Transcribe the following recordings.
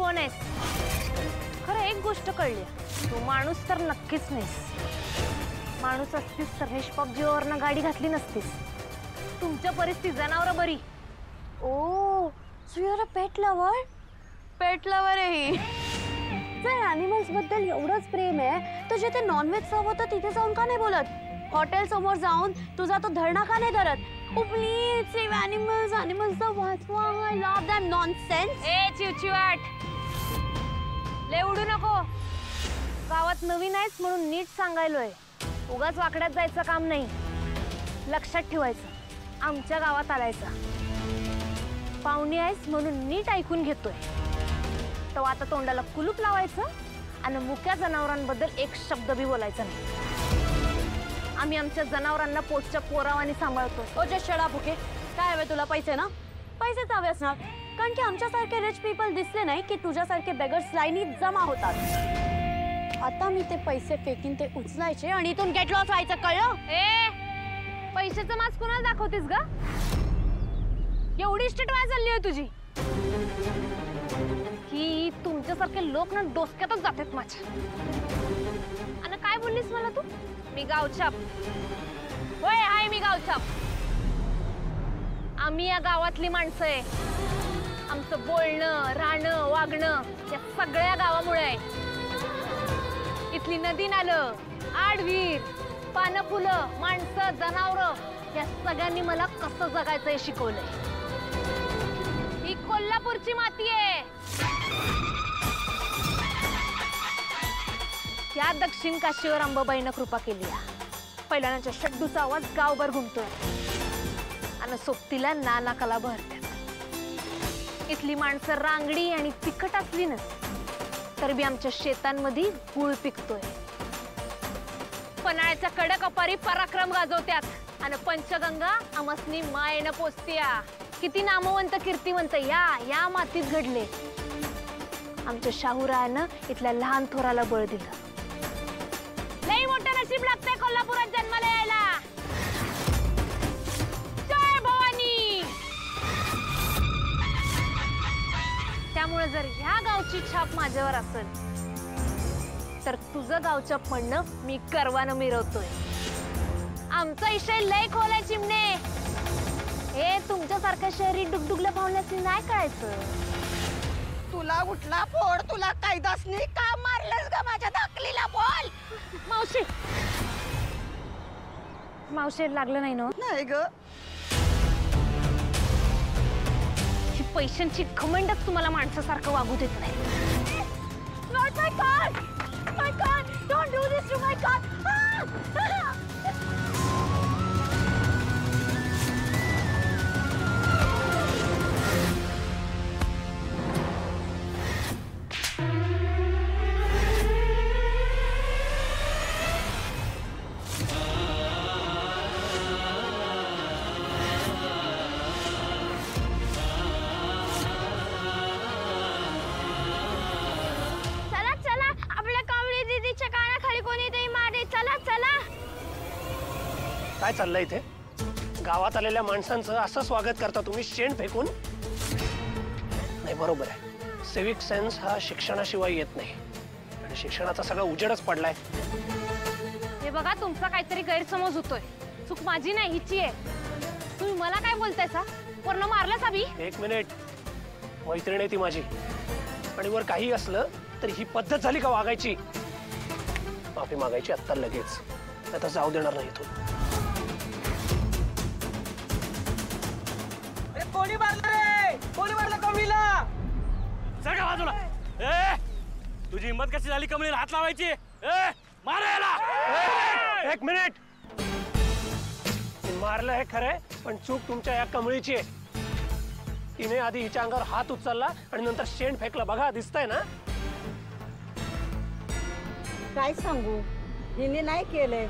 कोण आहेस? खरं एक गोष्ट कळली, तू माणूस तर नक्कीच नाहीस. माणूस असतीस तर निष्पाप जीवावरनं गाडी घातली नसतीस. तुमच्या परिस्थिती जनावरं बरी. Oh, so you are a pet lover? Pet lover आहे ही. जर ॲनिमल्स बद्दल एवढंच प्रेम आहे तर जिथे नॉनव्हेज सर्व होतं तिथे जाऊन का नाही बोलत? हॉटेल समोर जाऊन तुझा तो धरणा का नाही धरत? Oh please save animals, animals द वाचवा. I love that nonsense. ए चिवचिवाट, लय उडू नको. गावात नवीन आहेस म्हणून नीट सांगायलोय. उगाच वाकड्यात जायचं काम नाही. लक्षात ठेवायचं, आमच्या गावात आलायचा. पाहुणी आहेस म्हणून नीट ऐकून घेतोय. तो आता तोंडाला कुलूप लावायचं आणि मुक्या जनावरांबद्दल एक शब्द बी बोलायचा नाही. आम्ही आमच्या जनावरांना पोटच्या पोरावानी सांभाळतो. ओ जस्ट शट अप, ओके? काय हवे तुला? पैसे ना? पैसेच हवे असणार, कारण की आमच्यासारखे रिच पीपल दिसले नाही की तुझ्यासारखे बेगर्स लाईनीत जमा होतात. आता मी ते पैसे फेकीन ते उचलायचे आणि इथून गेट लॉस व्हायचं, कळलं? ए, पैशाचं मास कोणाला दाखवतेस ग? एवढी स्टेट वाय चालली आहे तुझी की तुमच्यासारखे लोक ना डोसक्यातच जातात माझ्या. आणि काय बोललीस मला तू? मी गावछाप? होय, हाय मी गावछाप. आम्ही या गावातली माणसं आहे. आमचं बोलणं, राहणं, वागणं या सगळ्या गावामुळे आहे. इथली नदी नालं, आडवीर, पानं फुलं, माणसं, जनावरं या सगळ्यांनी मला कसं जगायचं हे शिकवलंय. ही कोल्हापूरची माती आहे. त्या दक्षिण काशीवर अंबाबाईनं कृपा केली. पहिल्याच्या शड्डूचा आवाज गावभर घुमतोय आणि सोबतीला नानाकाला भरतात. इथली माणसं रांगडी आणि तिखट असली ना तर बी आमच्या शेतांमध्ये गुळ पिकतोय. पन्हाळ्याच्या कडक अपारी पराक्रम गाजवत्यात आणि पंचगंगा आमसनी मायेनं पोचत्या. किती नामवंत कीर्तिवंत या मातीत घडले. आमच्या शाहूरायानं इथल्या लहान थोराला बळ दिलं. लई मोठं नशीब लागतंय कोल्हापुरात जन्माला यायला. जय भवानी. त्यामुळे जर ह्या गावची छाप माझ्यावर असेल तर तुझं गावच्या म्हणणं मी करवानं मिरवतोय. आमचा विषय लय खोल आहे चिमणे. हे तुमच्यासारख्या शहरी डुगडुगल्या पाहुण्याची नाही कळायचं. तुला उठला फोड, तुला कायदासनी का मारलंस ग माझ्या धाकलीला? बोल. मावशी, मावशी लागलं नाही ना? नाही ग. ही पैशांची घमंडच तुम्हाला माणसासारखं वागू देत नाही. Not my car! My car! Don't do this to my car! काय चाललंय इथे? गावात आलेल्या माणसांचं असं स्वागत करता तुम्ही शेण फेकून? नाही, बरोबर आहे. सिव्हिक सेन्स हा शिक्षणाशिवाय येत नाही आणि शिक्षणाचा सगळा उजेडच पडलाय. हे बघा, तुमचा काहीतरी गैरसमज होतोय. चूक माझी नाही, हिची आहे. तुम्ही मला काय बोलताय सा? पूर्ण मारलं साबी? एक मिनिट, मैत्रीण आहे ती माझी. आणि वर काही असलं तर ही पद्धत झाली का वागायची? माफी मागायची आत्ता लगेच, आता जाऊ देणार नाही इथून. कोणी मारलं रे? कोणी मारलं कमळीला? सगळं बाजूला. ए, तुझी हिंमत कशी झाली कमळीला हात लावायची? ए, मारायला. एक मिनिट. मारलं हे खरंय, पण चूक तुमच्या या कमळीची आहे. तिने आधी हिच्या अंगावर हात उचलला आणि नंतर शेण फेकलं. बघा, दिसतंय ना? काय सांगू, हिने नाही केलंय.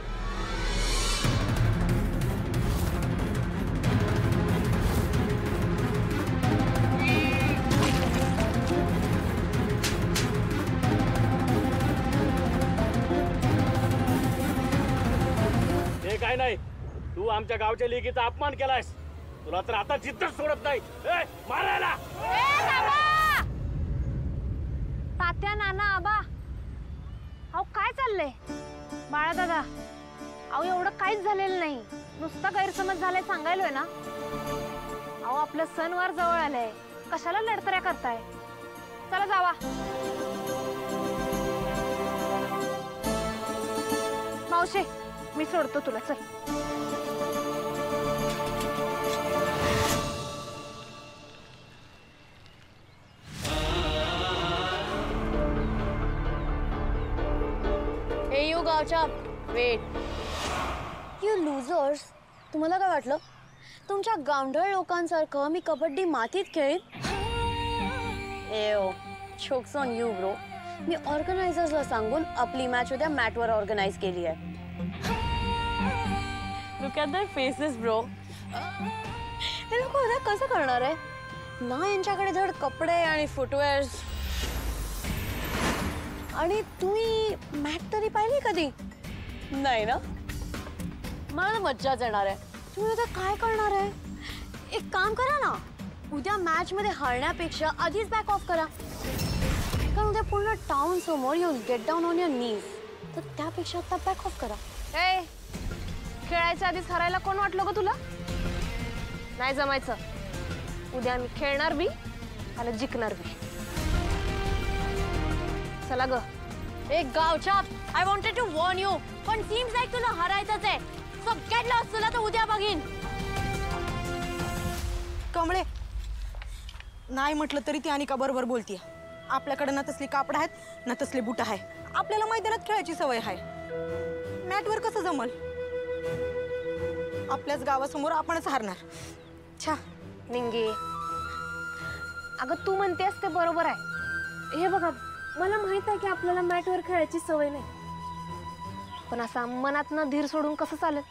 काय नाही, तू आमच्या गावच्या लेकीचा अपमान केलायस. तुला तर आता चित्तच सोडत नाही. मारायला. तात्या, नाना, आबा, अहो काय चाललंय? बाळा दादा, अहो एवढं काहीच झालेलं नाही, नुसता गैरसमज झालाय सांगायलोय ना. अहो आपलं सणवार जवळ आलंय, कशाला लढतऱ्या करताय? चला जावा. मावशे, मी सोडतो तुला, चल. हे यू गावच्या वेट. यू लुझर्स, तुम्हाला काय वाटलं तुमच्या गावंढळ लोकांसारखं मी कबड्डी मातीत खेळीन? एव, जोक्स ऑन यू ब्रो. मी ऑर्गनायझर्सला सांगून आपली मॅच उद्या मॅटवर ऑर्गनाइज केली आहे. Look at there faces bro. हे लोक उद्या कसं करणार आहे ना? यांच्याकडे धड कपडे आणि फुटवेअर्स. आणि तुम्ही मॅट तरी पाहिली कधी? नाही ना? मला मज्जाच येणार आहे. तुम्ही उद्या काय करणार आहे? एक काम करा ना, उद्या मॅच मध्ये हारण्यापेक्षा आधीच बॅक ऑफ करा. कारण उद्या पूर्ण टाउन समोर you get down on your knees. तर त्यापेक्षा आता बॅक ऑफ करा. ए, खेळायच्या आधीच हरायला कोण वाटलं ग तुला? नाही जमायचं. उद्या आम्ही खेळणार बी आणि जिंकणार बी. चला ग. एक गावच्या, I wanted to warn you, पण सीम्स लाईक तुला हरायचंच आहे. So get lost. तुला तर उद्या बघीन. कमळे, नाही म्हटलं तरी ती अनिका बरोबर बोलतीये. आपल्याकडे ना तसली कापड आहेत ना तसले बुट आहे. आपल्याला मैदानात खेळायची सवय आहे. मॅटवर कसं जमल? आपल्याच गावासमोर आपणच हारणार. छा. निंगे, अगं तू म्हणतेस ते बरोबर आहे. हे बघा, मला माहित आहे की आपल्याला मॅटवर खेळायची सवय नाही, पण असा मनातनं धीर सोडून कसं चालेल?